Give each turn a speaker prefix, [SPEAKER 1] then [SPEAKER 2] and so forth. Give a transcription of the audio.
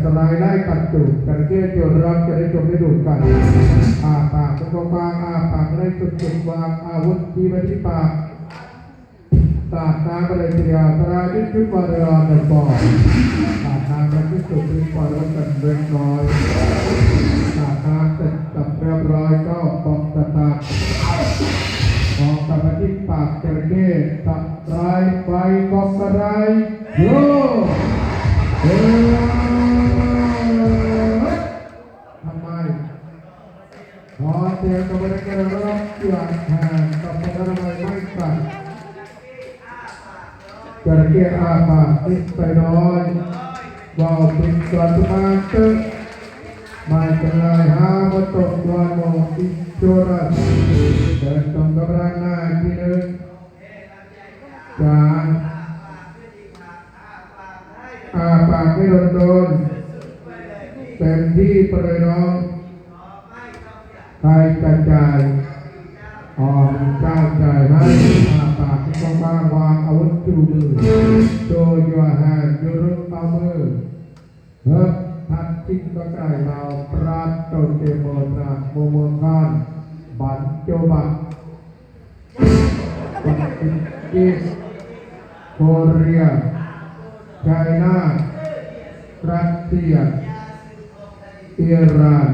[SPEAKER 1] ตรายไล่กัดจุกกันเกี้ยจนรับจะได้จบได้ดูกันอาปากเป็นกว้างอาปากได้จุดวางอาวุธที่ไว้ที่ปากตาตาก็เลยเดียวตรายที่ชุดวาระในบ่อตาตาเป็นที่สุดที่ปล่อยรถกันเล็กน้อยตาตาเสร็จกับเรียบร้อยก็บอกตาตามองตาไปที่ปากจระเข้ตัดไรไปบอกอะไรโย่ทำไมขอเสียงกับพนักงานรับเกียรติแทนกับพนักงานไม่สั่นจระเข้อาปากติดไปน้อยว่าวปิดก่อนทุกมาตึ๊กไม่เป็นไรหาวัตถุวันโมอิจโรัสเดินตรงกับร่างหน้าที่หนึ่งจานอาปากไม่โดนเต็มที่ไปเลยน้องใครกระจายออกเจ้าใจให้อาปากที่ต้องบ้างวางอาวุธจูมือโดยยัวแหกยุรุเอามือเฮ้ยทัดจิ้งก็ไก่เราปราดโตเตโมตราโมโมคานบันโจบักบักอินกิสโคเรียไชน่ารัสเซียอิหร่าน